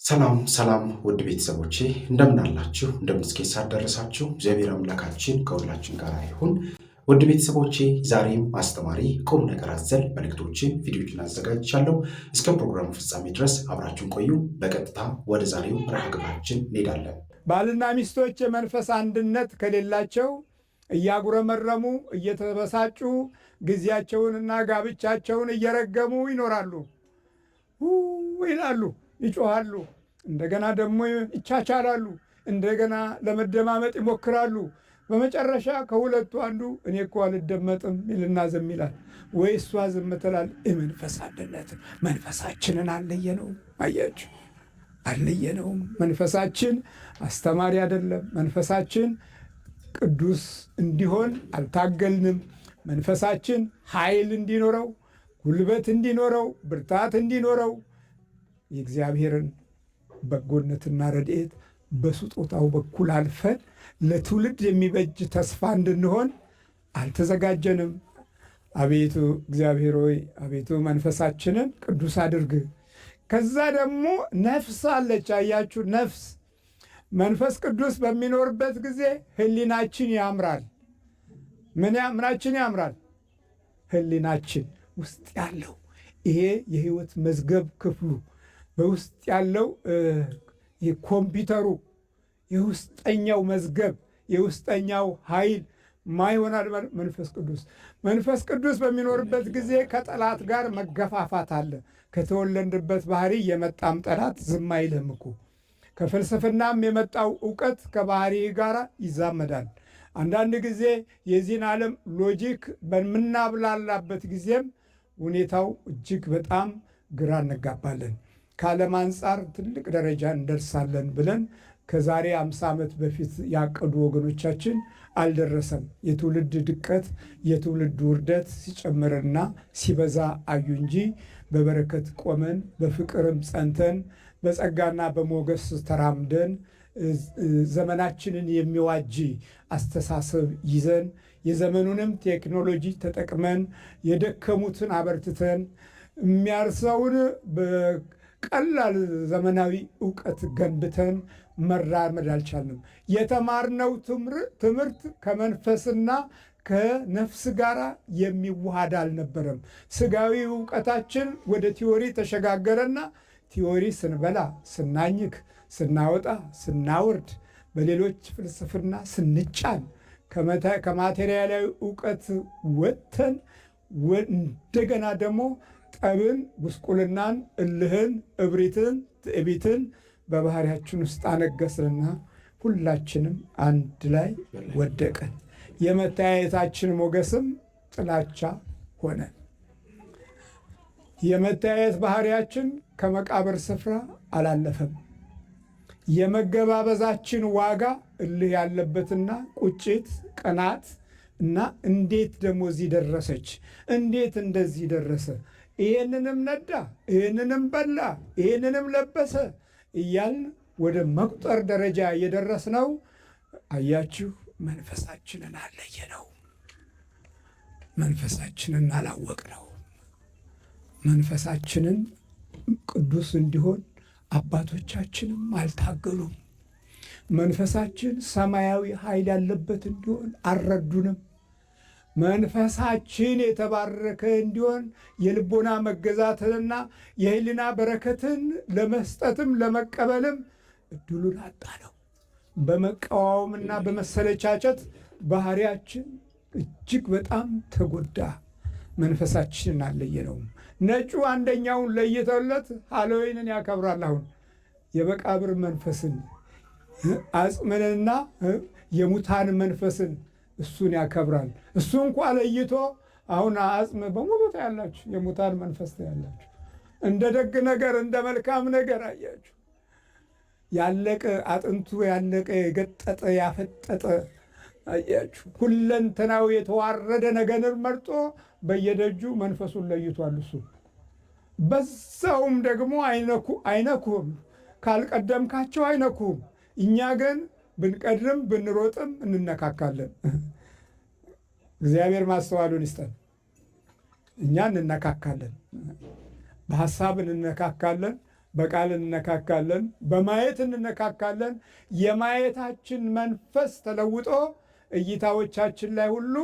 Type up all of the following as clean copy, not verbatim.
ሰላም ሰላም ውድ ቤተሰቦቼ እንደምን አላችሁ? እንደምን እስከ ሰዓት ደረሳችሁ? እግዚአብሔር አምላካችን ከሁላችን ጋር ይሁን። ውድ ቤተሰቦቼ ዛሬም አስተማሪ ቁም ነገር አዘል መልእክቶችን፣ ቪዲዮዎችን አዘጋጅቻለሁ። እስከ ፕሮግራሙ ፍጻሜ ድረስ አብራችሁን ቆዩ። በቀጥታ ወደ ዛሬው መርሃ ግብራችን እንሄዳለን። ባልና ሚስቶች የመንፈስ አንድነት ከሌላቸው እያጉረመረሙ እየተበሳጩ ጊዜያቸውንና ጋብቻቸውን እየረገሙ ይኖራሉ ይላሉ፣ ይጮሃሉ፣ እንደገና ደግሞ ይቻቻላሉ፣ እንደገና ለመደማመጥ ይሞክራሉ። በመጨረሻ ከሁለቱ አንዱ እኔ እኮ አልደመጥም ይልና ዝም ይላል፣ ወይ እሷ ዝም ትላል። የመንፈስ አንድነት መንፈሳችንን አለየነውም። አያችሁ፣ አለየነውም። መንፈሳችን አስተማሪ አይደለም። መንፈሳችን ቅዱስ እንዲሆን አልታገልንም። መንፈሳችን ኃይል እንዲኖረው፣ ጉልበት እንዲኖረው፣ ብርታት እንዲኖረው የእግዚአብሔርን በጎነትና ረድኤት በስጦታው በኩል አልፈን ለትውልድ የሚበጅ ተስፋ እንድንሆን አልተዘጋጀንም። አቤቱ እግዚአብሔር ሆይ፣ አቤቱ መንፈሳችንን ቅዱስ አድርግ። ከዛ ደግሞ ነፍስ አለች። አያችሁ፣ ነፍስ መንፈስ ቅዱስ በሚኖርበት ጊዜ ሕሊናችን ያምራል። ምናችን ያምራል? ሕሊናችን ውስጥ ያለው ይሄ የሕይወት መዝገብ ክፍሉ በውስጥ ያለው የኮምፒውተሩ የውስጠኛው መዝገብ የውስጠኛው ኃይል ማይሆናል መንፈስ ቅዱስ። መንፈስ ቅዱስ በሚኖርበት ጊዜ ከጠላት ጋር መገፋፋት አለ። ከተወለድንበት ባህሪ የመጣም ጠላት ዝም አይልም እኮ። ከፍልስፍናም የመጣው እውቀት ከባህሪ ጋር ይዛመዳል። አንዳንድ ጊዜ የዚህን ዓለም ሎጂክ በምናብላላበት ጊዜም ሁኔታው እጅግ በጣም ግራ እንጋባለን። ከዓለም አንጻር ትልቅ ደረጃ እንደርሳለን ብለን ከዛሬ 50 ዓመት በፊት ያቀዱ ወገኖቻችን አልደረሰም። የትውልድ ድቀት፣ የትውልድ ውርደት ሲጨምርና ሲበዛ አዩ እንጂ በበረከት ቆመን በፍቅርም ጸንተን በጸጋና በሞገስ ተራምደን ዘመናችንን የሚዋጅ አስተሳሰብ ይዘን የዘመኑንም ቴክኖሎጂ ተጠቅመን የደከሙትን አበርትተን የሚያርሰውን በቀላል ዘመናዊ እውቀት ገንብተን መራመድ አልቻልንም። የተማርነው ትምህርት ከመንፈስና ከነፍስ ጋር የሚዋሃድ አልነበረም። ስጋዊ እውቀታችን ወደ ቲዎሪ ተሸጋገረና ቲዎሪ ስንበላ፣ ስናኝክ፣ ስናወጣ፣ ስናወርድ፣ በሌሎች ፍልስፍና ስንጫን ከማቴሪያላዊ እውቀት ወጥተን እንደገና ደግሞ ጠብን፣ ጉስቁልናን፣ እልህን፣ እብሪትን፣ ትዕቢትን በባህሪያችን ውስጥ አነገስንና ሁላችንም አንድ ላይ ወደቀን። የመተያየታችን ሞገስም ጥላቻ ሆነ። የመተያየት ባህሪያችን ከመቃብር ስፍራ አላለፈም። የመገባበዛችን ዋጋ እልህ ያለበትና ቁጭት፣ ቅናት እና እንዴት ደግሞ እዚህ ደረሰች፣ እንዴት እንደዚህ ደረሰ፣ ይህንንም ነዳ፣ ይህንንም በላ፣ ይህንንም ለበሰ እያልን ወደ መቁጠር ደረጃ የደረስነው አያችሁ፣ መንፈሳችንን አለየነው። መንፈሳችንን አላወቅነው። መንፈሳችንን ቅዱስ እንዲሆን አባቶቻችንም አልታገሉም። መንፈሳችን ሰማያዊ ኃይል ያለበት እንዲሆን አልረዱንም። መንፈሳችን የተባረከ እንዲሆን የልቦና መገዛትንና የሕሊና በረከትን ለመስጠትም ለመቀበልም እድሉን አጣነው። በመቃወምና በመሰለቻቸት ባህሪያችን እጅግ በጣም ተጎዳ። መንፈሳችንን አልለየነውም። ነጩ አንደኛውን ለይተውለት ሃሎዊንን ያከብራል። አሁን የመቃብር መንፈስን አጽምንና የሙታን መንፈስን እሱን ያከብራል። እሱ እንኳ ለይቶ አሁን አጽም በሙሉ ታያላችሁ፣ የሙታን መንፈስ ታያላችሁ። እንደ ደግ ነገር እንደ መልካም ነገር አያችሁ፣ ያለቀ አጥንቱ ያለቀ የገጠጠ ያፈጠጠ አያችሁ፣ ሁለንተናው የተዋረደ ነገርን መርጦ በየደጁ መንፈሱን ለይቷል። እሱ በዛውም ደግሞ አይነኩም፣ ካልቀደምካቸው አይነኩም። እኛ ግን ብንቀድም ብንሮጥም እንነካካለን። እግዚአብሔር ማስተዋሉን ይስጠን። እኛ እንነካካለን፣ በሐሳብ እንነካካለን፣ በቃል እንነካካለን፣ በማየት እንነካካለን። የማየታችን መንፈስ ተለውጦ እይታዎቻችን ላይ ሁሉ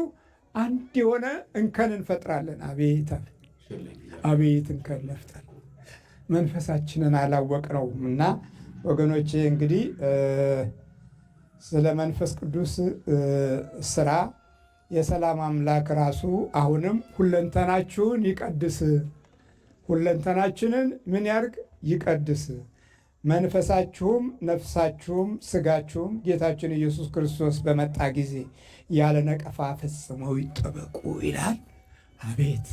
አንድ የሆነ እንከን እንፈጥራለን። አቤት እንከን መፍጠር መንፈሳችንን አላወቅነውም። እና ወገኖቼ እንግዲህ ስለ መንፈስ ቅዱስ ስራ የሰላም አምላክ ራሱ አሁንም ሁለንተናችሁን ይቀድስ፣ ሁለንተናችንን ምን ያርግ? ይቀድስ፣ መንፈሳችሁም ነፍሳችሁም ስጋችሁም ጌታችን ኢየሱስ ክርስቶስ በመጣ ጊዜ ያለ ነቀፋ ፈጽመው ይጠበቁ ይላል። አቤት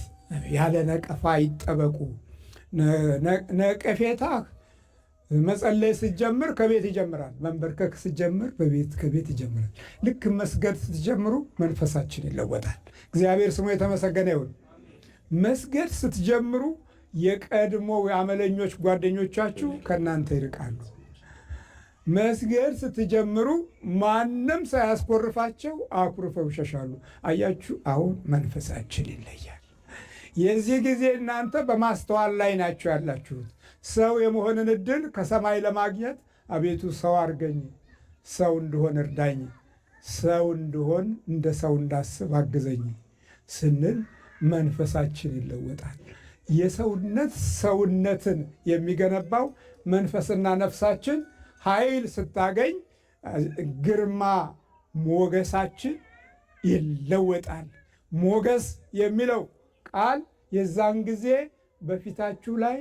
ያለ ነቀፋ ይጠበቁ። ነቀፌታህ መጸለይ ስትጀምር ከቤት ይጀምራል። መንበርከክ ስትጀምር ከቤት ይጀምራል። ልክ መስገድ ስትጀምሩ መንፈሳችን ይለወጣል። እግዚአብሔር ስሙ የተመሰገነ ይሁን። መስገድ ስትጀምሩ የቀድሞ የአመለኞች ጓደኞቻችሁ ከእናንተ ይርቃሉ። መስገድ ስትጀምሩ ማንም ሳያስኮርፋቸው አኩርፈው ይሸሻሉ። አያችሁ፣ አሁን መንፈሳችን ይለያል። የዚህ ጊዜ እናንተ በማስተዋል ላይ ናችሁ ያላችሁት። ሰው የመሆንን ዕድል ከሰማይ ለማግኘት አቤቱ ሰው አድርገኝ፣ ሰው እንድሆን እርዳኝ፣ ሰው እንድሆን እንደ ሰው እንዳስብ አግዘኝ ስንል መንፈሳችን ይለወጣል። የሰውነት ሰውነትን የሚገነባው መንፈስና ነፍሳችን ኃይል ስታገኝ ግርማ ሞገሳችን ይለወጣል። ሞገስ የሚለው ቃል የዛን ጊዜ በፊታችሁ ላይ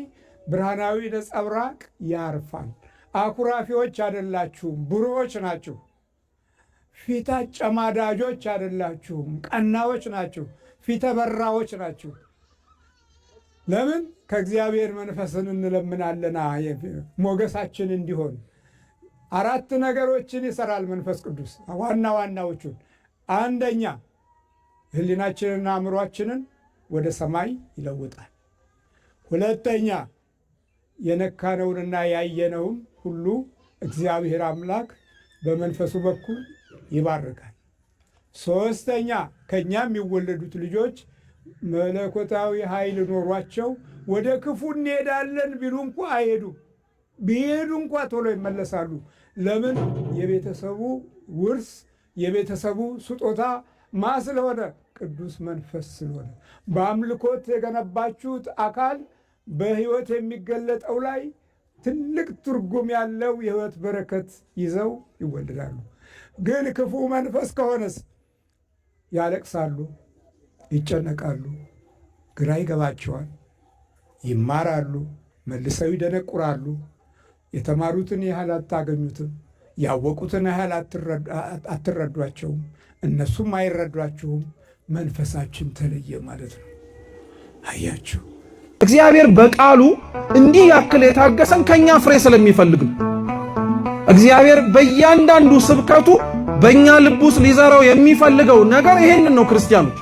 ብርሃናዊ ነጸብራቅ ያርፋል። አኩራፊዎች አይደላችሁም፣ ብሩዎች ናችሁ። ፊት አጨማዳጆች አይደላችሁም፣ ቀናዎች ናችሁ፣ ፊተ በራዎች ናችሁ። ለምን? ከእግዚአብሔር መንፈስን እንለምናለና ሞገሳችን እንዲሆን። 4 ነገሮችን ይሰራል መንፈስ ቅዱስ። ዋና ዋናዎቹን፣ አንደኛ ሕሊናችንና አእምሯችንን ወደ ሰማይ ይለውጣል። ሁለተኛ የነካነውንና ያየነውን ሁሉ እግዚአብሔር አምላክ በመንፈሱ በኩል ይባርካል። ሦስተኛ ከእኛ የሚወለዱት ልጆች መለኮታዊ ኃይል ኖሯቸው ወደ ክፉ እንሄዳለን ቢሉ እንኳ አይሄዱም። ቢሄዱ እንኳ ቶሎ ይመለሳሉ። ለምን? የቤተሰቡ ውርስ የቤተሰቡ ስጦታ ማ ስለሆነ? ቅዱስ መንፈስ ስለሆነ። በአምልኮት የገነባችሁት አካል በሕይወት የሚገለጠው ላይ ትልቅ ትርጉም ያለው የሕይወት በረከት ይዘው ይወለዳሉ። ግን ክፉ መንፈስ ከሆነስ ያለቅሳሉ፣ ይጨነቃሉ፣ ግራ ይገባቸዋል፣ ይማራሉ፣ መልሰው ይደነቁራሉ። የተማሩትን ያህል አታገኙትም፣ ያወቁትን ያህል አትረዷቸውም፣ እነሱም አይረዷችሁም። መንፈሳችን ተለየ ማለት ነው። አያችሁ፣ እግዚአብሔር በቃሉ እንዲህ ያክል የታገሰን ከኛ ፍሬ ስለሚፈልግ ነው። እግዚአብሔር በእያንዳንዱ ስብከቱ በእኛ ልብ ውስጥ ሊዘራው የሚፈልገው ነገር ይሄንን ነው። ክርስቲያኖች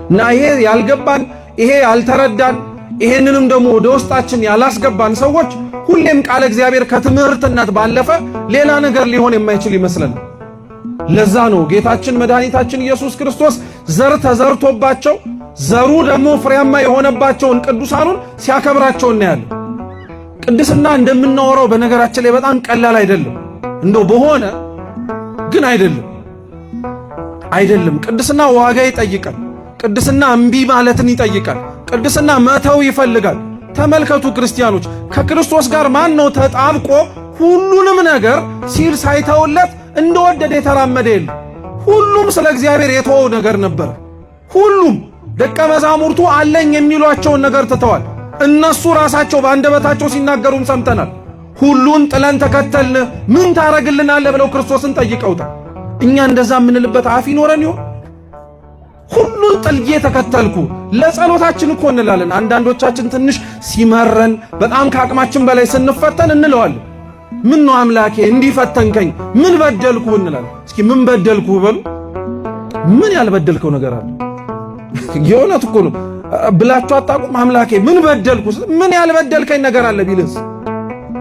እና ይሄ ያልገባን፣ ይሄ ያልተረዳን፣ ይሄንንም ደግሞ ወደ ውስጣችን ያላስገባን ሰዎች ሁሌም ቃለ እግዚአብሔር ከትምህርትነት ባለፈ ሌላ ነገር ሊሆን የማይችል ይመስለን። ለዛ ነው ጌታችን መድኃኒታችን ኢየሱስ ክርስቶስ ዘር ተዘርቶባቸው ዘሩ ደግሞ ፍሬያማ የሆነባቸውን ቅዱሳኑን ሲያከብራቸው እናያለን። ቅድስና እንደምናወራው በነገራችን ላይ በጣም ቀላል አይደለም። እንደው በሆነ ግን አይደለም። ቅድስና ዋጋ ይጠይቃል። ቅድስና እምቢ ማለትን ይጠይቃል። ቅድስና መተው ይፈልጋል። ተመልከቱ ክርስቲያኖች፣ ከክርስቶስ ጋር ማን ነው ተጣብቆ ሁሉንም ነገር ሲል ሳይተውለት እንደወደደ የተራመደ የለ? ሁሉም ስለ እግዚአብሔር የተወው ነገር ነበር። ሁሉም ደቀ መዛሙርቱ አለኝ የሚሏቸውን ነገር ትተዋል። እነሱ ራሳቸው በአንደበታቸው ሲናገሩም ሰምተናል። ሁሉን ጥለን ተከተልን፣ ምን ታረግልናለህ ብለው ክርስቶስን ጠይቀውታል። እኛ እንደዛ የምንልበት አፍ ይኖረን ይሆን? ሁሉን ጥልዬ ተከተልኩ ለጸሎታችን እኮ እንላለን። አንዳንዶቻችን ትንሽ ሲመረን በጣም ከአቅማችን በላይ ስንፈተን እንለዋለን። ምን ነው አምላኬ እንዲፈተንከኝ ምን በደልኩ እንላለን። እስኪ ምን በደልኩ በሉ። ምን ያልበደልከው ነገር አለ? የእውነት እኮ ነው ብላችሁ አታውቁም? አምላኬ ምን በደልኩ፣ ምን ያልበደልከኝ ነገር አለ ቢልስ?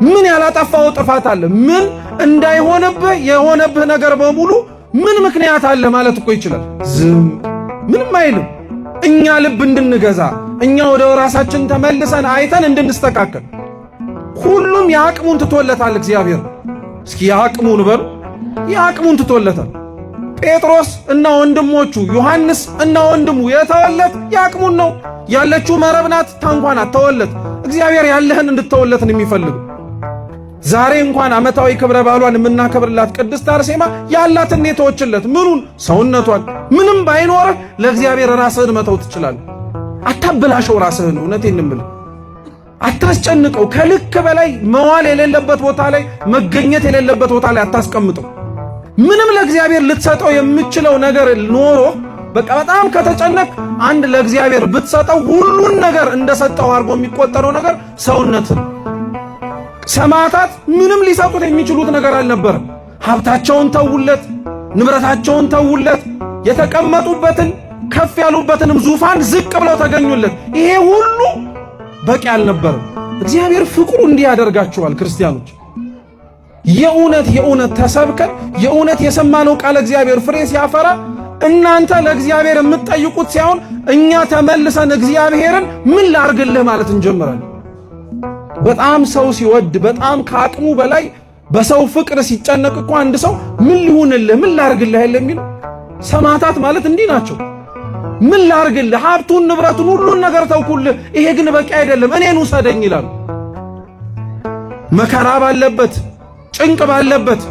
ምን ያላጠፋው ጥፋት አለ? ምን እንዳይሆንብህ የሆነብህ ነገር በሙሉ ምን ምክንያት አለ ማለት እኮ ይችላል። ዝም ምንም አይልም። እኛ ልብ እንድንገዛ፣ እኛ ወደ ራሳችን ተመልሰን አይተን እንድንስተካከል። ሁሉም የአቅሙን ትቶለታል እግዚአብሔር። እስኪ የአቅሙን በሉ። የአቅሙን ትቶለታል። ጴጥሮስ እና ወንድሞቹ፣ ዮሐንስ እና ወንድሙ የተወለት የአቅሙን ነው። ያለችው መረብ ናት፣ ታንኳን አተወለት። እግዚአብሔር ያለህን እንድትተወለት ነው የሚፈልገው። ዛሬ እንኳን ዓመታዊ ክብረ በዓሏን የምናከብርላት ቅድስት አርሴማ ያላትን የተወችለት ምኑን? ሰውነቷን። ምንም ባይኖርህ ለእግዚአብሔር ራስህን መተው ትችላለህ። አታበላሸው ራስህን። እውነቴን እምልህ አታስጨንቀው። ከልክ በላይ መዋል የሌለበት ቦታ ላይ፣ መገኘት የሌለበት ቦታ ላይ አታስቀምጠው። ምንም ለእግዚአብሔር ልትሰጠው የምችለው ነገር ኖሮ በቃ በጣም ከተጨነቅ አንድ ለእግዚአብሔር ብትሰጠው ሁሉን ነገር እንደሰጠው አድርጎ የሚቆጠረው ነገር ሰውነትን። ሰማዕታት ምንም ሊሰጡት የሚችሉት ነገር አልነበረም። ሀብታቸውን ተውለት፣ ንብረታቸውን ተውለት፣ የተቀመጡበትን ከፍ ያሉበትንም ዙፋን ዝቅ ብለው ተገኙለት። ይሄ ሁሉ በቂ አልነበረም። እግዚአብሔር ፍቅሩ እንዲህ ያደርጋቸዋል። ክርስቲያኖች የእውነት ተሰብከን የእውነት የሰማነው ቃል እግዚአብሔር ፍሬ ሲያፈራ እናንተ ለእግዚአብሔር የምትጠይቁት ሳይሆን እኛ ተመልሰን እግዚአብሔርን ምን ላርግልህ ማለት እንጀምራለን። በጣም ሰው ሲወድ በጣም ከአቅሙ በላይ በሰው ፍቅር ሲጨነቅ እኮ አንድ ሰው ምን ሊሆንልህ ምን ላርግልህ የሚለው ሰማዕታት ማለት እንዲህ ናቸው። ምን ላርግልህ? ሀብቱን ንብረቱን ሁሉን ነገር ተውኩልህ፣ ይሄ ግን በቂ አይደለም፣ እኔን ውሰደኝ ይላሉ። መከራ ባለበት ጭንቅ ባለበት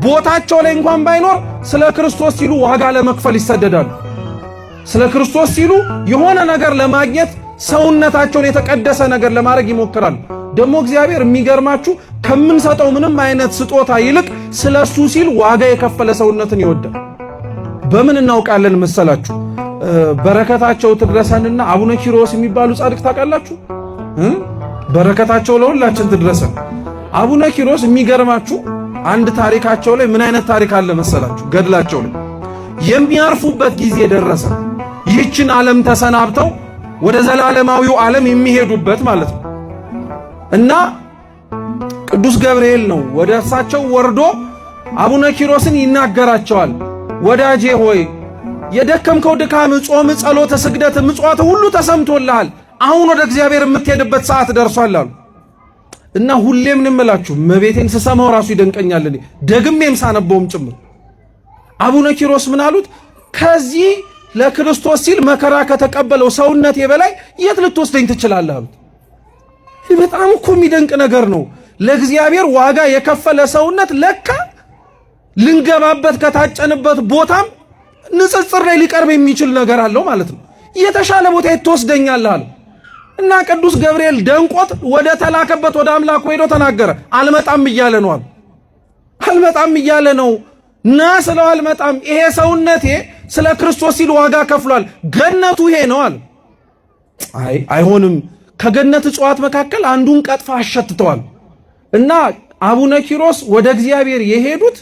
ቦታቸው ላይ እንኳን ባይኖር ስለ ክርስቶስ ሲሉ ዋጋ ለመክፈል ይሰደዳሉ። ስለ ክርስቶስ ሲሉ የሆነ ነገር ለማግኘት ሰውነታቸውን የተቀደሰ ነገር ለማድረግ ይሞክራሉ። ደግሞ እግዚአብሔር የሚገርማችሁ ከምንሰጠው ምንም አይነት ስጦታ ይልቅ ስለሱ ሲል ዋጋ የከፈለ ሰውነትን ይወዳል። በምን እናውቃለን መሰላችሁ? በረከታቸው ትድረሰንና አቡነ ኪሮስ የሚባሉ ጻድቅ ታውቃላችሁ? በረከታቸው ለሁላችን ትድረሰን። አቡነ ኪሮስ የሚገርማችሁ አንድ ታሪካቸው ላይ ምን አይነት ታሪክ አለ መሰላችሁ? ገድላቸው ላይ የሚያርፉበት ጊዜ ደረሰ። ይህችን ዓለም ተሰናብተው ወደ ዘላለማዊው ዓለም የሚሄዱበት ማለት ነው። እና ቅዱስ ገብርኤል ነው ወደ እርሳቸው ወርዶ አቡነ ኪሮስን ይናገራቸዋል። ወዳጄ ሆይ የደከምከው ድካም፣ ጾም፣ ጸሎት፣ ስግደት፣ ምጽዋት ሁሉ ተሰምቶልሃል። አሁን ወደ እግዚአብሔር የምትሄድበት ሰዓት ደርሷል አሉ። እና ሁሌም እንምላችሁ መቤቴን ስሰማው ራሱ ይደንቀኛል። እኔ ደግሜም ሳነበውም ጭምር አቡነ ኪሮስ ምን አሉት? ከዚህ ለክርስቶስ ሲል መከራ ከተቀበለው ሰውነቴ በላይ የት ልትወስደኝ ትችላለህ አሉት። በጣም እኮ የሚደንቅ ነገር ነው። ለእግዚአብሔር ዋጋ የከፈለ ሰውነት ለካ ልንገባበት ከታጨንበት ቦታም ንጽጽር ላይ ሊቀርብ የሚችል ነገር አለው ማለት ነው። የተሻለ ቦታ የት ትወስደኛለህ አለው። እና ቅዱስ ገብርኤል ደንቆት ወደ ተላከበት ወደ አምላኩ ሄዶ ተናገረ። አልመጣም እያለ ነው አሉ። አልመጣም እያለ ነው። ና ስለው አልመጣም። ይሄ ሰውነቴ ስለ ክርስቶስ ሲል ዋጋ ከፍሏል። ገነቱ ይሄ ነው አለ። አይሆንም። ከገነት እጽዋት መካከል አንዱን ቀጥፋ አሸትተዋል። እና አቡነ ኪሮስ ወደ እግዚአብሔር የሄዱት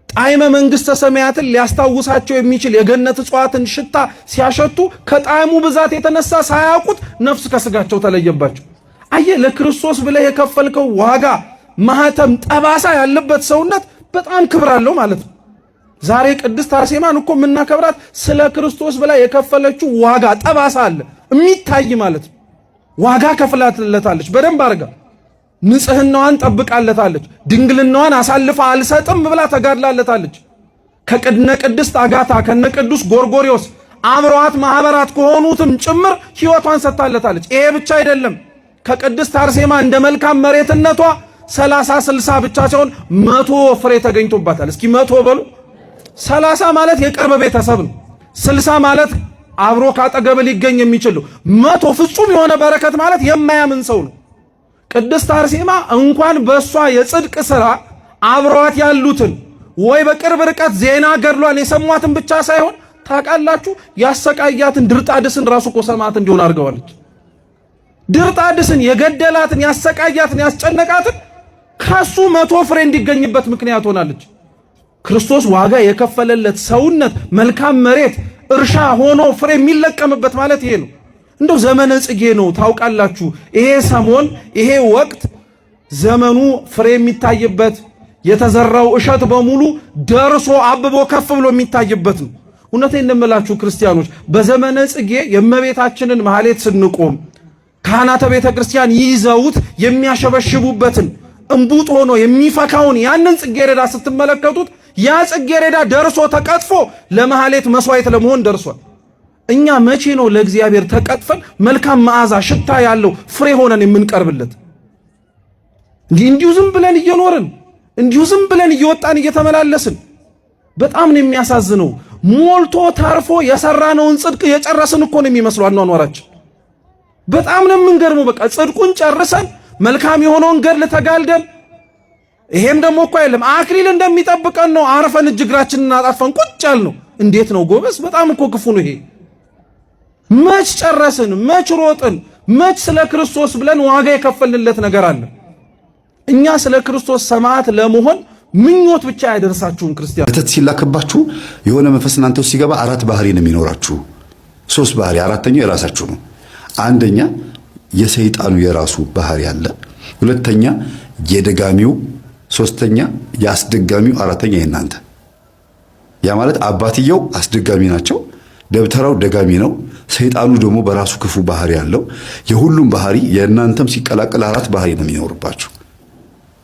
ጣዕመ መንግሥተ ሰማያትን ሊያስታውሳቸው የሚችል የገነት እጽዋትን ሽታ ሲያሸቱ ከጣዕሙ ብዛት የተነሳ ሳያውቁት ነፍስ ከስጋቸው ተለየባቸው። አየህ፣ ለክርስቶስ ብለህ የከፈልከው ዋጋ ማህተም፣ ጠባሳ ያለበት ሰውነት በጣም ክብር አለው ማለት ነው። ዛሬ ቅድስት አርሴማን እኮ የምናከብራት ስለ ክርስቶስ ብላ የከፈለችው ዋጋ ጠባሳ አለ የሚታይ ማለት ነው። ዋጋ ከፍላለታለች በደንብ አድርጋ። ንጽህናዋን ጠብቃለታለች። ድንግልናዋን አሳልፋ አልሰጥም ብላ ተጋድላለታለች። ከቅድነ ቅድስት አጋታ ከነ ቅዱስ ጎርጎሪዮስ አብረዋት ማህበራት ከሆኑትም ጭምር ሕይወቷን ሰጥታለታለች። ይሄ ብቻ አይደለም። ከቅድስት አርሴማ እንደ መልካም መሬትነቷ 30 60 ብቻ ሳይሆን 100 ፍሬ ተገኝቶባታል። እስኪ 100 በሉ። 30 ማለት የቅርብ ቤተሰብ ነው። 60 ማለት አብሮ ካጠገብ ሊገኝ የሚችል ነው። 100 ፍጹም የሆነ በረከት ማለት የማያምን ሰው ነው። ቅድስት አርሴማ እንኳን በእሷ የጽድቅ ሥራ አብረዋት ያሉትን ወይ በቅርብ ርቀት ዜና ገድሏን የሰሟትን ብቻ ሳይሆን ታውቃላችሁ፣ ያሰቃያትን ድርጣድስን ራሱ እኮ ሰማዕት እንዲሆን አድርገዋለች። ድርጣድስን የገደላትን ያሰቃያትን ያስጨነቃትን ከሱ 100 ፍሬ እንዲገኝበት ምክንያት ሆናለች። ክርስቶስ ዋጋ የከፈለለት ሰውነት መልካም መሬት እርሻ ሆኖ ፍሬ የሚለቀምበት ማለት ይሄ ነው። እንደው ዘመነ ጽጌ ነው ታውቃላችሁ። ይሄ ሰሞን ይሄ ወቅት ዘመኑ ፍሬ የሚታይበት የተዘራው እሸት በሙሉ ደርሶ አብቦ ከፍ ብሎ የሚታይበት ነው። እውነቴን እንደምላችሁ ክርስቲያኖች፣ በዘመነ ጽጌ የእመቤታችንን ማህሌት ስንቆም ካህናተ ቤተ ክርስቲያን ይዘውት የሚያሸበሽቡበትን እንቡጥ ሆኖ የሚፈካውን ያንን ጽጌረዳ ስትመለከቱት ያ ጽጌረዳ ደርሶ ተቀጥፎ ለማህሌት መስዋዕት ለመሆን ደርሷል። እኛ መቼ ነው ለእግዚአብሔር ተቀጥፈን መልካም መዓዛ ሽታ ያለው ፍሬ ሆነን የምንቀርብለት? እንዲሁ ዝም ብለን እየኖርን እንዲሁ ዝም ብለን እየወጣን እየተመላለስን በጣም ነው የሚያሳዝነው። ሞልቶ ተርፎ የሰራነውን ጽድቅ የጨረስን እኮ ነው የሚመስለው አኗኗራችን። በጣም ነው የምንገርመው። በቃ ጽድቁን ጨርሰን መልካም የሆነውን ገድል ተጋልደን ይሄም ደግሞ እኮ አይደለም አክሊል እንደሚጠብቀን ነው አርፈን እጅግራችንን አጣፈን ቁጭ ያልነው። እንዴት ነው ጎበዝ? በጣም እኮ ክፉ ነው ይሄ። መች ጨረስን? መች ሮጥን? መች ስለ ክርስቶስ ብለን ዋጋ የከፈልንለት ነገር አለ? እኛ ስለ ክርስቶስ ሰማዕት ለመሆን ምኞት ብቻ አይደርሳችሁም ክርስቲያን። እተት ሲላክባችሁ የሆነ መንፈስ እናንተ ውስጥ ሲገባ አራት ባህሪ ነው የሚኖራችሁ። ሶስት ባህሪ፣ አራተኛው የራሳችሁ ነው። አንደኛ የሰይጣኑ የራሱ ባህሪ አለ። ሁለተኛ የደጋሚው፣ ሶስተኛ የአስደጋሚው፣ አራተኛ የእናንተ። ያ ማለት አባትየው አስደጋሚ ናቸው፣ ደብተራው ደጋሚ ነው፣ ሰይጣኑ ደግሞ በራሱ ክፉ ባህሪ አለው። የሁሉም ባህሪ የእናንተም ሲቀላቀል አራት ባህሪ ነው የሚኖርባችሁ።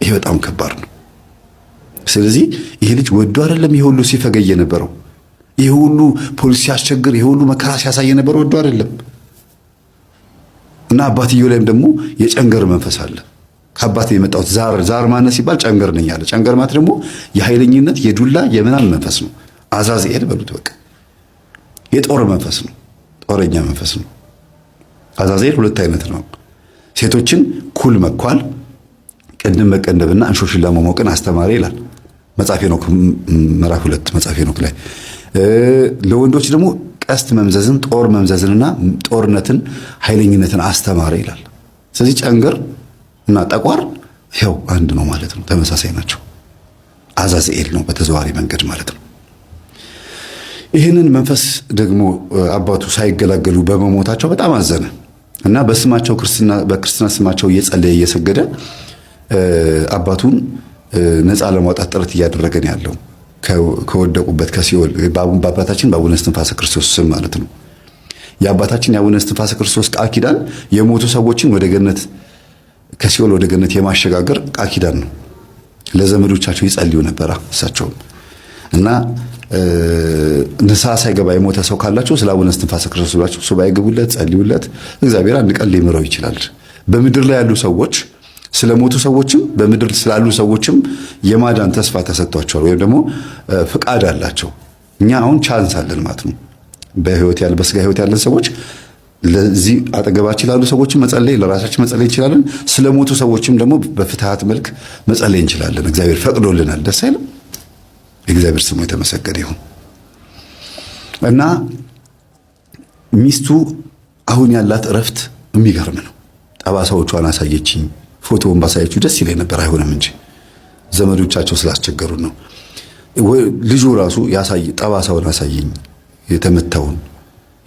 ይሄ በጣም ከባድ ነው። ስለዚህ ይሄ ልጅ ወዶ አይደለም ይሄ ሁሉ ሲፈገይ የነበረው፣ ይሄ ሁሉ ፖሊስ ሲያስቸግር፣ ይሄ ሁሉ መከራ ሲያሳይ የነበረው ወዶ አይደለም። እና አባትየው ላይም ደግሞ የጨንገር መንፈስ አለ። ከአባቴ የመጣሁት ዛር ማነስ ሲባል ጨንገር ነኝ አለ። ጨንገር ማለት ደግሞ የኃይለኝነት የዱላ የምናምን መንፈስ ነው። አዛዝኤል በሉት በቃ የጦር መንፈስ ነው። ጦረኛ መንፈስ ነው። አዛዝኤል ሁለት አይነት ነው። ሴቶችን ኩል መኳል፣ ቅንድብ መቀንደብና እንሾሽላ መሞቅን አስተማሪ ይላል መጽሐፈ ሄኖክ ምዕራፍ 2 መጽሐፈ ሄኖክ ላይ። ለወንዶች ደግሞ ቀስት መምዘዝን፣ ጦር መምዘዝንና ጦርነትን፣ ኃይለኝነትን አስተማሪ ይላል። ስለዚህ ጨንገር እና ጠቋር ያው አንድ ነው ማለት ነው። ተመሳሳይ ናቸው። አዛዝኤል ነው በተዘዋዋሪ መንገድ ማለት ነው። ይህንን መንፈስ ደግሞ አባቱ ሳይገላገሉ በመሞታቸው በጣም አዘነ እና በክርስትና ስማቸው እየጸለየ እየሰገደ አባቱን ነፃ ለማውጣት ጥረት እያደረገ ነው ያለው ከወደቁበት ከሲኦል በአባታችን በአቡነ እስትንፋሰ ክርስቶስ ስም ማለት ነው። የአባታችን የአቡነ እስትንፋሰ ክርስቶስ ቃል ኪዳን የሞቱ ሰዎችን ወደ ገነት ከሲኦል ወደ ገነት የማሸጋገር ቃል ኪዳን ነው። ለዘመዶቻቸው ይጸልዩ ነበር እሳቸውም እና ንስሐ ሳይገባ የሞተ ሰው ካላችሁ ስለ አቡነ እስትንፋሰ ክርስቶስ ብላችሁ ሱባኤ ግቡለት፣ ጸልዩለት። እግዚአብሔር አንድ ቀን ሊምረው ይችላል። በምድር ላይ ያሉ ሰዎች ስለሞቱ ሰዎችም በምድር ስላሉ ሰዎችም የማዳን ተስፋ ተሰጥቷቸዋል፣ ወይም ደግሞ ፍቃድ አላቸው። እኛ አሁን ቻንስ አለን ማለት ነው። በህይወት ያለ በስጋ ህይወት ያለን ሰዎች ለዚህ አጠገባችን ላሉ ሰዎችም መጸለይ፣ ለራሳችን መጸለይ እንችላለን። ስለሞቱ ሰዎችም ደግሞ በፍትሃት መልክ መጸለይ እንችላለን። እግዚአብሔር ፈቅዶልናል። ደስ አይልም? የእግዚአብሔር ስሙ የተመሰገነ ይሁን። እና ሚስቱ አሁን ያላት እረፍት የሚገርም ነው። ጠባሳዎቿን አሳየችኝ። ፎቶውን ባሳየችው ደስ ይለኝ ነበር፣ አይሆንም እንጂ ዘመዶቻቸው ስላስቸገሩ ነው። ልጁ ራሱ ያሳይ ጠባሳውን አሳየኝ የተመታውን።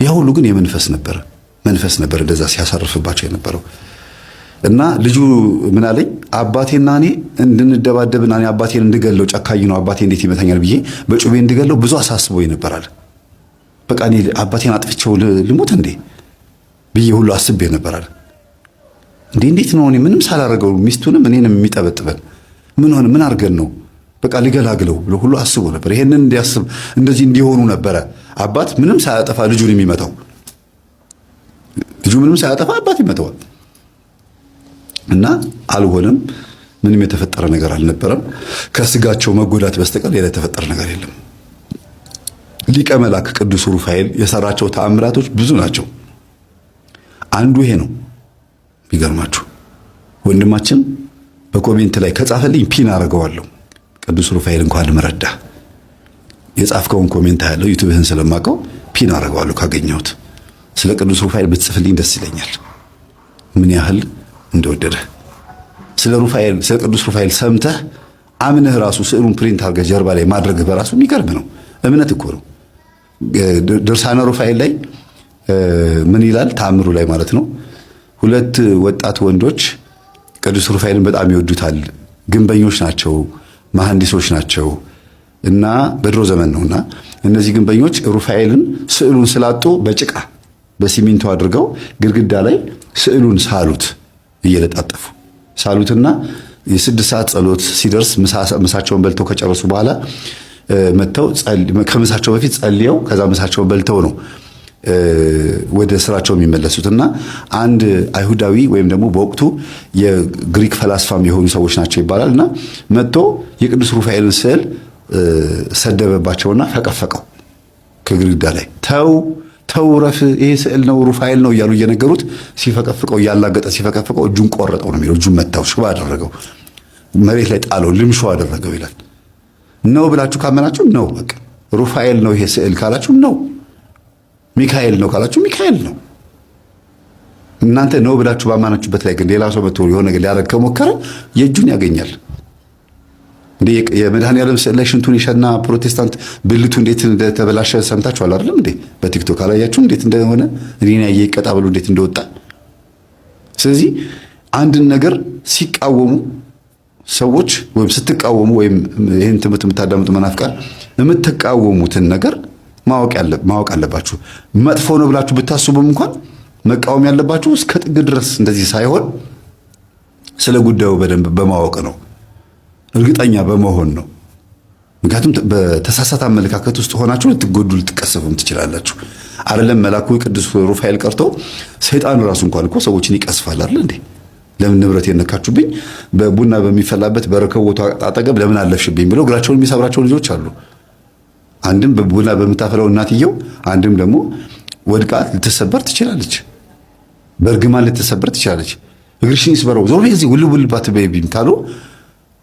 ያ ሁሉ ግን የመንፈስ ነበር፣ መንፈስ ነበር እንደዛ ሲያሳርፍባቸው የነበረው። እና ልጁ ምን አለኝ፣ አባቴና እኔ እንድንደባደብና እኔ አባቴን እንድገለው ጨካኝ ነው አባቴ እንዴት ይመታኛል ብዬ በጩቤ እንድገለው ብዙ አሳስቦኝ ነበራል። በቃ እኔ አባቴን አጥፍቼው ልሞት እንዴ ብዬ ሁሉ አስቤ ነበራል። እንዴት ነው እኔ ምንም ሳላረገው ሚስቱንም እኔንም የሚጠበጥበን ምን አርገን ነው በቃ ሊገላግለው ብሎ ሁሉ አስቦ ነበር። ይሄንን እንዲያስብ እንደዚህ እንዲሆኑ ነበረ አባት ምንም ሳያጠፋ ልጁን የሚመታው። ልጁ ምንም ሳያጠፋ አባት ይመታዋል። እና አልሆነም። ምንም የተፈጠረ ነገር አልነበረም። ከስጋቸው መጎዳት በስተቀር ሌላ የተፈጠረ ነገር የለም። ሊቀ መላክ ቅዱስ ሩፋኤል የሰራቸው ተአምራቶች ብዙ ናቸው። አንዱ ይሄ ነው። ይገርማችሁ ወንድማችን በኮሜንት ላይ ከጻፈልኝ ፒን አደርገዋለሁ። ቅዱስ ሩፋኤል እንኳን ልመረዳ የጻፍከውን ኮሜንት ያለው ዩቲዩብህን ስለማውቀው ፒን አደርገዋለሁ ካገኘሁት። ስለ ቅዱስ ሩፋኤል ብትጽፍልኝ ደስ ይለኛል፣ ምን ያህል እንደወደደ። ስለ ቅዱስ ሩፋኤል ሰምተህ አምነህ ራሱ ስዕሉን ፕሪንት አድርገህ ጀርባ ላይ ማድረግ በራሱ የሚገርም ነው። እምነት እኮ ነው። ድርሳነ ሩፋኤል ላይ ምን ይላል? ተአምሩ ላይ ማለት ነው። ሁለት ወጣት ወንዶች ቅዱስ ሩፋኤልን በጣም ይወዱታል። ግንበኞች ናቸው፣ መሐንዲሶች ናቸው እና በድሮ ዘመን ነውና እነዚህ ግንበኞች ሩፋኤልን ስዕሉን ስላጡ በጭቃ በሲሚንቶ አድርገው ግድግዳ ላይ ስዕሉን ሳሉት፣ እየለጣጠፉ ሳሉትና የ6 ሰዓት ጸሎት ሲደርስ ምሳቸውን በልተው ከጨረሱ በኋላ መተው ከምሳቸው በፊት ጸልየው ከዛ ምሳቸውን በልተው ነው ወደ ስራቸው የሚመለሱትና አንድ አይሁዳዊ ወይም ደግሞ በወቅቱ የግሪክ ፈላስፋም የሆኑ ሰዎች ናቸው ይባላልና መጥቶ የቅዱስ ሩፋኤልን ስዕል ሰደበባቸውና ፈቀፈቀው ከግድግዳ ላይ። ተው ረፍ፣ ይሄ ስዕል ነው ሩፋኤል ነው እያሉ እየነገሩት ሲፈቀፍቀው እያላገጠ ሲፈቀፍቀው እጁን ቆረጠው ነው የሚለው። እጁን መታው፣ ሽባ አደረገው፣ መሬት ላይ ጣለው፣ ልምሾ አደረገው ይላል። ነው ብላችሁ ካመናችሁ ነው በቃ ሩፋኤል ነው ይሄ ስዕል ካላችሁ ነው። ሚካኤል ነው ካላችሁ ሚካኤል ነው። እናንተ ነው ብላችሁ ባማናችሁበት ላይ ግን ሌላ ሰው መጥቶ የሆነ ነገር ሊያደርግ ከሞከረ የእጁን ያገኛል። እንዴ የመድኃኔዓለም ስዕል ላይ ሽንቱን የሸና ፕሮቴስታንት ብልቱ እንዴት እንደተበላሸ ሰምታችኋል አይደለም እንዴ? በቲክቶክ አላያችሁ እንዴት እንደሆነ? እኔና ይቀጣ ብሎ እንዴት እንደወጣ። ስለዚህ አንድን ነገር ሲቃወሙ ሰዎች ወይም ስትቃወሙ ወይም ይህን ትምህርት የምታዳምጡ መናፍቃን የምትቃወሙትን ነገር ማወቅ አለባችሁ። መጥፎ ነው ብላችሁ ብታስቡም እንኳን መቃወም ያለባችሁ እስከ ጥግ ድረስ እንደዚህ ሳይሆን ስለ ጉዳዩ በደንብ በማወቅ ነው፣ እርግጠኛ በመሆን ነው። ምክንያቱም በተሳሳተ አመለካከት ውስጥ ሆናችሁ ልትጎዱ ልትቀሰፉም ትችላላችሁ። አይደለም መልአኩ ቅዱስ ሩፋኤል ቀርቶ ሰይጣን ራሱ እንኳን እኮ ሰዎችን ይቀስፋል አይደል እንዴ? ለምን ንብረት የነካችሁብኝ በቡና በሚፈላበት በረከቦቱ አጠገብ ለምን አለፍሽብኝ ብለው እግራቸውን የሚሰብራቸው ልጆች አሉ። አንድም በቡና በምታፈላው እናትየው፣ አንድም ደግሞ ወድቃ ልትሰበር ትችላለች። በእርግማን ልትሰበር ትችላለች። እግርሽን ይስበረው ዞር በዚህ ውልውልባት በይቢም ካሉ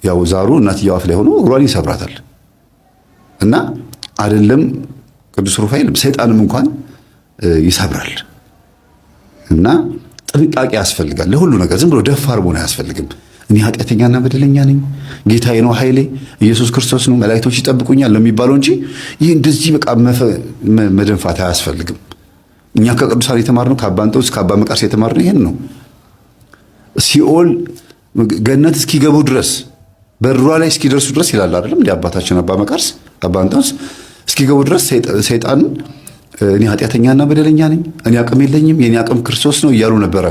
ያው ዛሩ እናትየው አፍ ላይ ሆኖ እግሯን ይሰብራታል። እና አይደለም ቅዱስ ሩፋኤል ሰይጣንም እንኳን ይሰብራል። እና ጥንቃቄ ያስፈልጋል ለሁሉ ነገር። ዝም ብሎ ደፋር መሆን አያስፈልግም። እኔ ኃጢአተኛና በደለኛ ነኝ፣ ጌታዬ ነው ኃይሌ፣ ኢየሱስ ክርስቶስ ነው፣ መላእክቶች ይጠብቁኛል ለሚባለው እንጂ ይህ እንደዚህ በቃ መደንፋት አያስፈልግም። እኛ ከቅዱሳን የተማርነው ከአባ እንጦንስ ከአባ መቃርስ የተማርነው ይሄን ነው። ሲኦል ገነት እስኪገቡ ድረስ በሯ ላይ እስኪደርሱ ድረስ ይላል አይደለም እንደ አባታችን አባ መቃርስ አባ እንጦንስ እስኪገቡ ድረስ ሰይጣን እኔ ኃጢአተኛና በደለኛ ነኝ፣ እኔ አቅም የለኝም፣ የኔ አቅም ክርስቶስ ነው እያሉ ነበረ።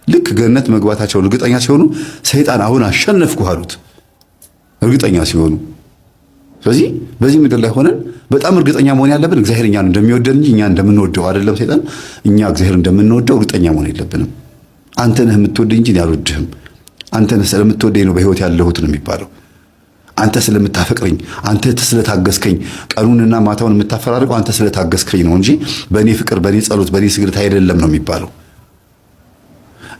ልክ ገነት መግባታቸውን እርግጠኛ ሲሆኑ ሰይጣን አሁን አሸነፍኩህ አሉት፣ እርግጠኛ ሲሆኑ። ስለዚህ በዚህ ምድር ላይ ሆነን በጣም እርግጠኛ መሆን ያለብን እግዚአብሔር እኛን እንደሚወደን እንጂ እኛ እንደምንወደው አይደለም። ሰይጣን እኛ እግዚአብሔር እንደምንወደው እርግጠኛ መሆን የለብንም። አንተ ነህ የምትወደኝ እንጂ እኔ አልወድህም፣ አንተ ነህ ስለምትወደኝ ነው በሕይወት ያለሁት ነው የሚባለው። አንተ ስለምታፈቅረኝ፣ አንተ ስለታገስከኝ፣ ቀኑንና ማታውን የምታፈራርቀው አንተ ስለታገስከኝ ነው እንጂ በእኔ ፍቅር፣ በእኔ ጸሎት፣ በእኔ ስግደት አይደለም ነው የሚባለው።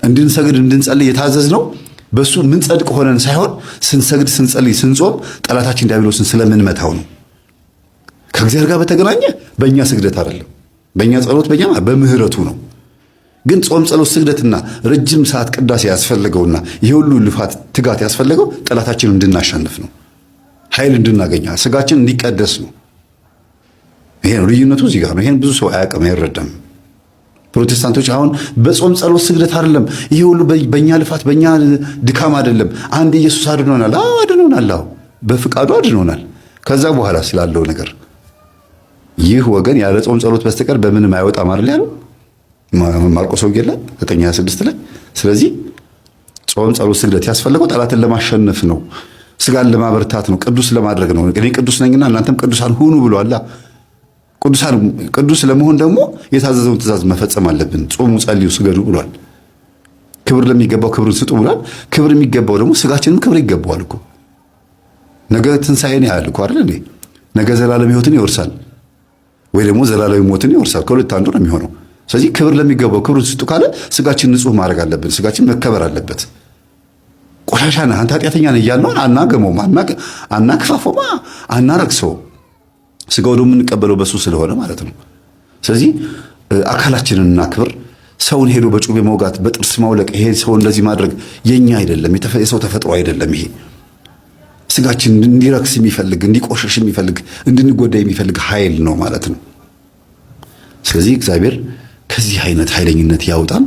እንድንሰግድ እንድንጸልይ የታዘዝነው በሱ ምን ጸድቅ ሆነን ሳይሆን ስንሰግድ፣ ስንጸልይ፣ ስንጾም ጠላታችን ዲያብሎስን ስለምንመታው ነው። ከእግዚአብሔር ጋር በተገናኘ በእኛ ስግደት አይደለም፣ በእኛ ጸሎት፣ በእኛ በምህረቱ ነው። ግን ጾም፣ ጸሎት፣ ስግደትና ረጅም ሰዓት ቅዳሴ ያስፈልገውና ይሄ ሁሉ ልፋት፣ ትጋት ያስፈልገው ጠላታችንን እንድናሸንፍ ነው፣ ኃይል እንድናገኝ፣ ስጋችን እንዲቀደስ ነው። ይሄ ነው ልዩነቱ፣ እዚህ ጋር ነው። ይሄን ብዙ ሰው አያውቅም፣ አይረዳም። ፕሮቴስታንቶች አሁን በጾም ጸሎት ስግደት አይደለም ይሄ ሁሉ በእኛ ልፋት በእኛ ድካም አይደለም። አንድ ኢየሱስ አድኖናል። አዎ አድኖናል። አዎ በፍቃዱ አድኖናል። ከዛ በኋላ ስላለው ነገር ይህ ወገን ያለ ጾም ጸሎት በስተቀር በምንም አይወጣም አይደል ያለው ማርቆስ ወንጌል ላይ 9:26 ላይ። ስለዚህ ጾም ጸሎት ስግደት ያስፈልገው ጠላትን ለማሸነፍ ነው፣ ስጋን ለማበርታት ነው፣ ቅዱስ ለማድረግ ነው። እኔ ቅዱስ ነኝና እናንተም ቅዱሳን ሁኑ ብሏል። ቅዱስ ለመሆን ደግሞ የታዘዘውን ትእዛዝ መፈጸም አለብን። ጾሙ፣ ጸልዩ፣ ስገዱ ብሏል። ክብር ለሚገባው ክብርን ስጡ ብሏል። ክብር የሚገባው ደግሞ ስጋችንም ክብር ይገባዋል እኮ። ነገ ትንሣኤን ያህል እኮ አይደል እንዴ? ነገ ዘላለም ሕይወትን ይወርሳል ወይ ደግሞ ዘላለማዊ ሞትን ይወርሳል። ከሁለት አንዱ ነው የሚሆነው። ስለዚህ ክብር ለሚገባው ክብርን ስጡ ካለ ስጋችን ንጹህ ማድረግ አለብን። ስጋችን መከበር አለበት። ቆሻሻ ነህ አንተ ኃጢአተኛ ነህ እያልነው አናገመውም፣ አናክፋፈውም፣ አናረክሰውም። ስጋው ደግሞ የምንቀበለው በሱ ስለሆነ ማለት ነው። ስለዚህ አካላችንን እናክብር። ሰውን ሄዶ በጩቤ መውጋት፣ በጥርስ ማውለቅ፣ ይሄ ሰው እንደዚህ ማድረግ የኛ አይደለም፣ የሰው ተፈጥሮ አይደለም። ይሄ ስጋችን እንዲረክስ የሚፈልግ፣ እንዲቆሸሽ የሚፈልግ፣ እንድንጎዳ የሚፈልግ ኃይል ነው ማለት ነው። ስለዚህ እግዚአብሔር ከዚህ አይነት ኃይለኝነት ያውጣን፣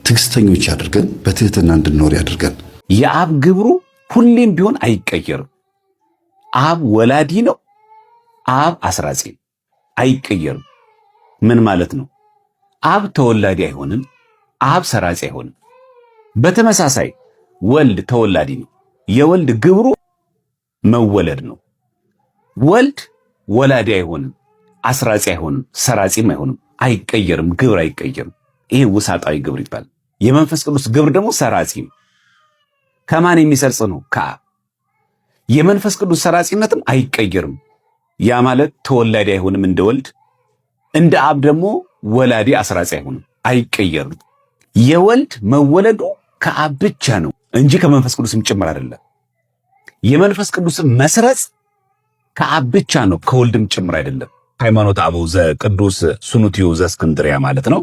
ትዕግስተኞች ያድርገን፣ በትህትና እንድንኖር ያድርገን። የአብ ግብሩ ሁሌም ቢሆን አይቀየርም። አብ ወላዲ ነው፣ አብ አስራጺ አይቀየርም። ምን ማለት ነው? አብ ተወላዲ አይሆንም፣ አብ ሰራጺ አይሆንም። በተመሳሳይ ወልድ ተወላዲ ነው። የወልድ ግብሩ መወለድ ነው። ወልድ ወላዲ አይሆንም፣ አስራጺ አይሆንም፣ ሰራጺም አይሆንም። አይቀየርም፣ ግብር አይቀየርም። ይሄ ውሳጣዊ ግብር ይባላል። የመንፈስ ቅዱስ ግብር ደግሞ ሰራጺ ነው። ከማን የሚሰርጽ ነው? ከአብ። የመንፈስ ቅዱስ ሰራጺነትም አይቀየርም። ያ ማለት ተወላዲ አይሆንም እንደ ወልድ፣ እንደ አብ ደግሞ ወላዲ አስራጺ አይሆንም፣ አይቀየርም። የወልድ መወለዱ ከአብ ብቻ ነው እንጂ ከመንፈስ ቅዱስም ጭምር አይደለም። የመንፈስ ቅዱስም መስረጽ ከአብ ብቻ ነው፣ ከወልድም ጭምር አይደለም። ሃይማኖተ አበው ዘቅዱስ ሱኑቲዮ ዘእስክንድርያ ማለት ነው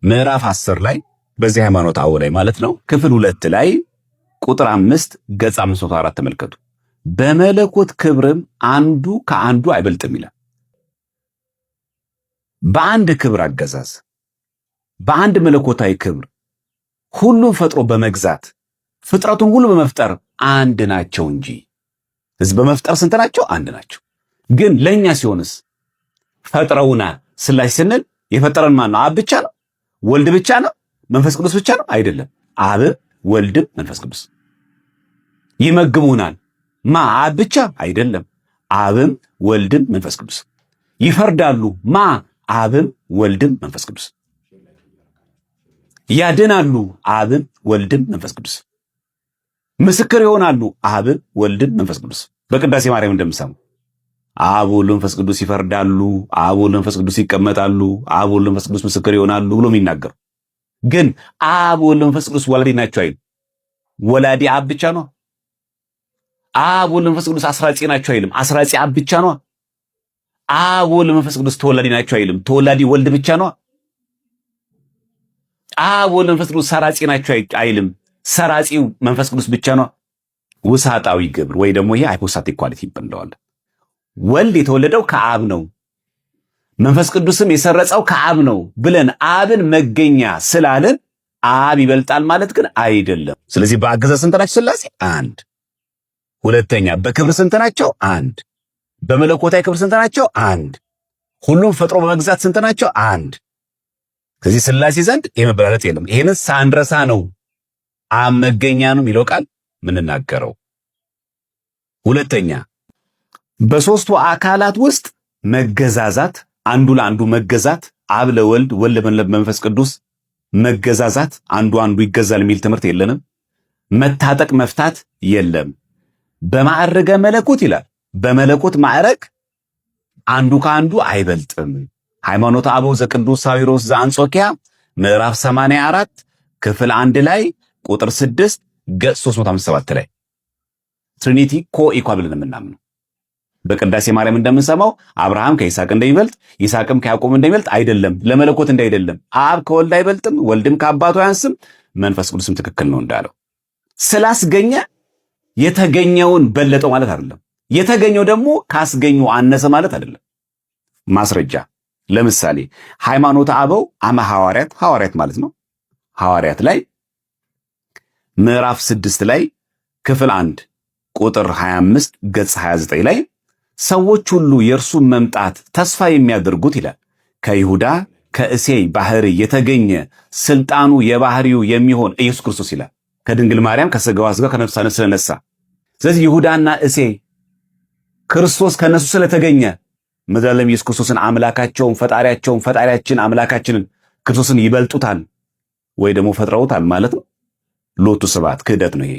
ምዕራፍ 10 ላይ በዚህ ሃይማኖተ አበው ላይ ማለት ነው ክፍል 2 ላይ ቁጥር 5 ገጽ 504 ተመልከቱ። በመለኮት ክብርም አንዱ ከአንዱ አይበልጥም ይላል። በአንድ ክብር አገዛዝ፣ በአንድ መለኮታዊ ክብር ሁሉን ፈጥሮ በመግዛት ፍጥረቱን ሁሉ በመፍጠር አንድ ናቸው እንጂ ሕዝብ በመፍጠር ስንት ናቸው? አንድ ናቸው። ግን ለኛ ሲሆንስ ፈጥረውናል ሥላሴ ስንል የፈጠረን ማን ነው? አብ ብቻ ነው? ወልድ ብቻ ነው? መንፈስ ቅዱስ ብቻ ነው? አይደለም። አብ ወልድም መንፈስ ቅዱስ። ይመግቡናል ማ? አብ ብቻ? አይደለም። አብም ወልድም መንፈስ ቅዱስ። ይፈርዳሉ ማ? አብም ወልድም መንፈስ ቅዱስ። ያድናሉ አብም ወልድም መንፈስ ቅዱስ። ምስክር ይሆናሉ አብም ወልድም መንፈስ ቅዱስ። በቅዳሴ ማርያም እንደምሰሙ አብ ወልድ መንፈስ ቅዱስ ይፈርዳሉ፣ አብ ወልድ መንፈስ ቅዱስ ይቀመጣሉ፣ አብ ወልድ መንፈስ ቅዱስ ምስክር ይሆናሉ ብሎ የሚናገሩ ግን አብ ወልድ መንፈስ ቅዱስ ወላዲ ናቸው አይልም። ወላዲ አብ ብቻ ነው። አብ ወልድ መንፈስ ቅዱስ አስራጺ ናቸው አይልም። አስራጺ አብ ብቻ ነው። አብ ወልድ መንፈስ ቅዱስ ተወላዲ ናቸው አይልም። ተወላዲ ወልድ ብቻ ነው። አብ ወልድ መንፈስ ቅዱስ ሰራጺ ናቸው አይልም። ሰራጺው መንፈስ ቅዱስ ብቻ ነው። ውሳጣዊ ግብር ወይ ደግሞ ይሄ ሃይፖስታቲክ ኳሊቲ ይባላል። ወልድ የተወለደው ከአብ ነው፣ መንፈስ ቅዱስም የሰረጸው ከአብ ነው ብለን አብን መገኛ ስላለን አብ ይበልጣል ማለት ግን አይደለም። ስለዚህ በአገዛዝ ስንት ናቸው ሥላሴ? አንድ። ሁለተኛ በክብር ስንት ናቸው? አንድ። በመለኮታዊ ክብር ስንት ናቸው? አንድ። ሁሉም ፈጥሮ በመግዛት ስንት ናቸው? አንድ። ስለዚህ ሥላሴ ዘንድ የመበላለጥ የለም። ይሄንን ሳንረሳ ነው አብ መገኛ ነው የሚለው ቃል ምንናገረው። ሁለተኛ በሦስቱ አካላት ውስጥ መገዛዛት፣ አንዱ ለአንዱ መገዛት፣ አብ ለወልድ ወልድ ለመንፈስ ቅዱስ መገዛዛት፣ አንዱ ይገዛል የሚል ትምህርት የለንም። መታጠቅ መፍታት የለም። በማዕረገ መለኮት ይላል። በመለኮት ማዕረግ አንዱ ከአንዱ አይበልጥም። ሃይማኖተ አበው ዘቅዱስ ሳዊሮስ ዘአንጾኪያ ምዕራፍ 84 ክፍል 1 ላይ ቁጥር 6 ገጽ 357 ላይ ትሪኒቲ ኮኢኳል ብለን የምናምነው በቅዳሴ ማርያም እንደምንሰማው አብርሃም ከይስሐቅ እንደሚበልጥ ይስሐቅም ከያዕቆብ እንደሚበልጥ አይደለም። ለመለኮት እንዳይደለም አብ ከወልድ አይበልጥም፣ ወልድም ከአባቱ አያንስም፣ መንፈስ ቅዱስም ትክክል ነው እንዳለው ስላስገኘ የተገኘውን በለጠው ማለት አይደለም። የተገኘው ደግሞ ካስገኙ አነሰ ማለት አይደለም። ማስረጃ ለምሳሌ ሃይማኖተ አበው አመ ሐዋርያት ማለት ነው ሐዋርያት ላይ ምዕራፍ 6 ላይ ክፍል 1 ቁጥር 25 ገጽ 29 ላይ ሰዎች ሁሉ የእርሱን መምጣት ተስፋ የሚያደርጉት ይላል ከይሁዳ ከእሴይ ባህሪ የተገኘ ስልጣኑ የባህሪው የሚሆን ኢየሱስ ክርስቶስ ይላል። ከድንግል ማርያም ከሥጋዋ ሥጋ ከነፍሷ ነፍስ ስለነሳ። ስለዚህ ይሁዳና እሴይ ክርስቶስ ከነሱ ስለተገኘ መድኃኔዓለም ኢየሱስ ክርስቶስን አምላካቸውን ፈጣሪያችን አምላካችንን ክርስቶስን ይበልጡታል ወይ ደግሞ ፈጥረውታል ማለት ነው። ሎቱ ስብሐት ክህደት ነው ይሄ።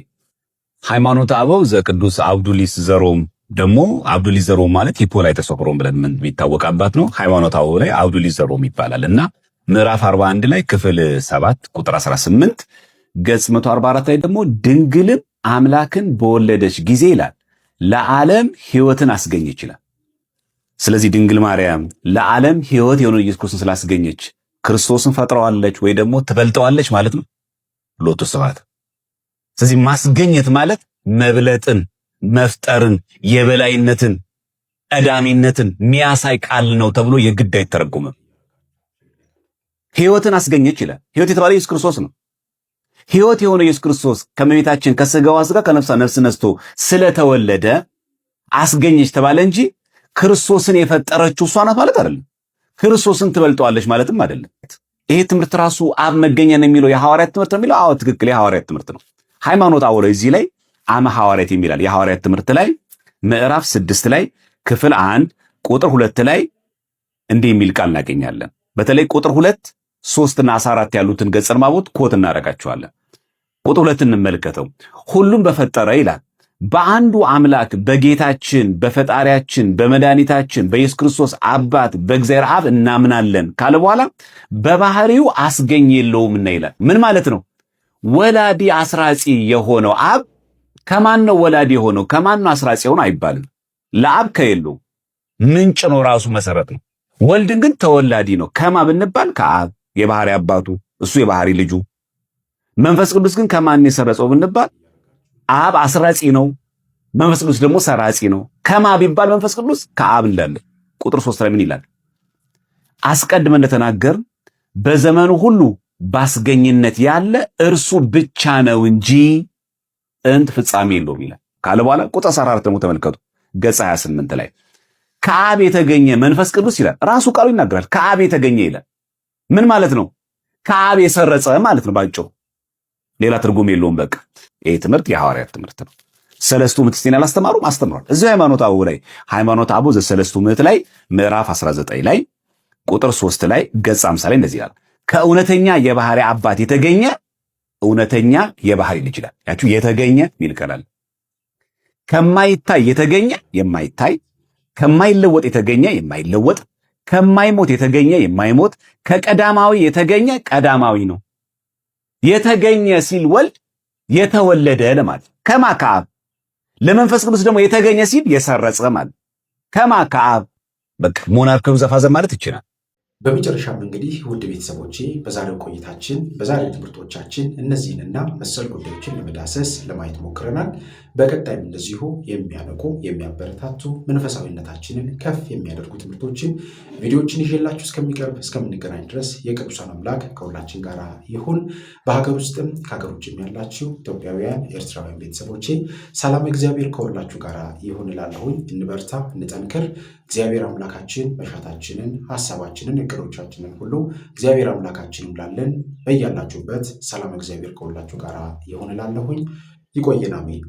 ሃይማኖተ አበው ዘቅዱስ አብዱሊስ ዘሮም ደግሞ አብዱሊስ ዘሮም ማለት ሂፖላይተስ ኦፍ ሮም ብለን የሚታወቅ አባት ነው። ሃይማኖተ አበው ላይ አብዱሊስ ዘሮም ይባላልና ምዕራፍ 41 ላይ ክፍል 7 ቁጥር 18 ገጽ 144 ላይ ደግሞ ድንግልም አምላክን በወለደች ጊዜ ይላል ለዓለም ሕይወትን አስገኘች ይላል። ስለዚህ ድንግል ማርያም ለዓለም ሕይወት የሆነውን ኢየሱስ ክርስቶስን ስላስገኘች ክርስቶስን ፈጥረዋለች ወይ ደግሞ ትበልጠዋለች ማለት ነው። ሎቱ ስብሐት። ስለዚህ ማስገኘት ማለት መብለጥን፣ መፍጠርን፣ የበላይነትን፣ ቀዳሚነትን ሚያሳይ ቃል ነው ተብሎ የግድ አይተረጎምም። ሕይወትን አስገኘች ይላል። ሕይወት የተባለ ኢየሱስ ክርስቶስ ነው። ሕይወት የሆነ ኢየሱስ ክርስቶስ ከመቤታችን ከሥጋዋ ሥጋ ከነፍሷ ነፍስ ነስቶ ስለተወለደ አስገኘች ተባለ እንጂ ክርስቶስን የፈጠረችው እሷ ናት ማለት አይደለም። ክርስቶስን ትበልጠዋለች ማለትም አይደለም። ይሄ ትምህርት ራሱ አብ መገኛ ነው የሚለው የሐዋርያት ትምህርት ነው የሚለው? አዎ ትክክል፣ የሐዋርያት ትምህርት ነው። ሃይማኖተ አበው እዚህ ላይ አመ ሐዋርያት የሚላል የሐዋርያት ትምህርት ላይ ምዕራፍ 6 ላይ ክፍል 1 ቁጥር 2 ላይ እንዲህ የሚል ቃል እናገኛለን። በተለይ ቁጥር 2፣ 3 እና 14 ያሉትን ገጸ ንባቦት ኮት እናደርጋቸዋለን። ቁጥር 2 እንመልከተው። ሁሉም በፈጠረ ይላል በአንዱ አምላክ በጌታችን በፈጣሪያችን በመድኃኒታችን በኢየሱስ ክርስቶስ አባት በእግዚአብሔር አብ እናምናለን ካለ በኋላ በባህሪው አስገኝ የለውምና ይላል። ምን ማለት ነው? ወላዲ አስራጺ የሆነው አብ ከማን ነው ወላዲ የሆነው? ከማን ነው አስራጺ የሆነው አይባልም። ለአብ ከየለው ምንጭ ነው፣ ራሱ መሰረት ነው። ወልድን ግን ተወላዲ ነው። ከማ ብንባል ከአብ የባህሪ አባቱ፣ እሱ የባህሪ ልጁ። መንፈስ ቅዱስ ግን ከማን የሰረጸው ብንባል አብ አስራጺ ነው፣ መንፈስ ቅዱስ ደግሞ ሰራጺ ነው። ከማ ቢባል መንፈስ ቅዱስ ከአብ እንዳለ። ቁጥር 3 ላይ ምን ይላል? አስቀድመን እንደተናገር በዘመኑ ሁሉ ባስገኝነት ያለ እርሱ ብቻ ነው እንጂ ጥንት ፍጻሜ የለውም ይላል ካለ በኋላ ቁጥር 14 ደግሞ ተመልከቱ። ገጽ 28 ላይ ከአብ የተገኘ መንፈስ ቅዱስ ይላል። ራሱ ቃሉ ይናገራል። ከአብ የተገኘ ይላል። ምን ማለት ነው? ከአብ የሰረጸ ማለት ነው ባጭሩ። ሌላ ትርጉም የለውም። በቃ ይሄ ትምህርት የሐዋርያት ትምህርት ነው። ሰለስቱ ምዕት እስቲ አላስተማሩም? አስተምሯል። እዚህ ሃይማኖተ አበው ላይ ሃይማኖተ አበው ዘሰለስቱ ምዕት ላይ ምዕራፍ 19 ላይ ቁጥር 3 ላይ ገጽ 50 ላይ እንደዚህ ይላል። ከእውነተኛ የባህሪ አባት የተገኘ እውነተኛ የባህሪ ልጅ ይላል። ያችሁ የተገኘ ይልከላል። ከማይታይ የተገኘ የማይታይ፣ ከማይለወጥ የተገኘ የማይለወጥ፣ ከማይሞት የተገኘ የማይሞት፣ ከቀዳማዊ የተገኘ ቀዳማዊ ነው። የተገኘ ሲል ወልድ የተወለደ ለማለት ከማ ከአብ። ለመንፈስ ቅዱስ ደግሞ የተገኘ ሲል የሰረጸ ማለት ከማ ከአብ። በቃ ሞናርክም ዘፋዘ ማለት ይችላል። በመጨረሻም እንግዲህ ውድ ቤተሰቦቼ በዛሬው ቆይታችን በዛሬው ትምህርቶቻችን እነዚህንና መሰል ጉዳዮችን ለመዳሰስ ለማየት ሞክረናል። በቀጣይም እንደዚሁ የሚያነቁ የሚያበረታቱ መንፈሳዊነታችንን ከፍ የሚያደርጉ ትምህርቶችን ቪዲዮዎችን ይዤላችሁ እስከምንገናኝ ድረስ የቅዱሳን አምላክ ከሁላችን ጋር ይሁን። በሀገር ውስጥም ከሀገር ውጭም ያላችሁ ኢትዮጵያውያን፣ ኤርትራውያን ቤተሰቦቼ ሰላም እግዚአብሔር ከሁላችሁ ጋር ይሁን እላለሁኝ። እንበርታ፣ እንጠንክር። እግዚአብሔር አምላካችን መሻታችንን፣ ሐሳባችንን፣ እቅዶቻችንን ሁሉ እግዚአብሔር አምላካችን ይሙላልን። በያላችሁበት ሰላም እግዚአብሔር ከሁላችሁ ጋር ይሁን እላለሁኝ። ይቆየን። አሜን።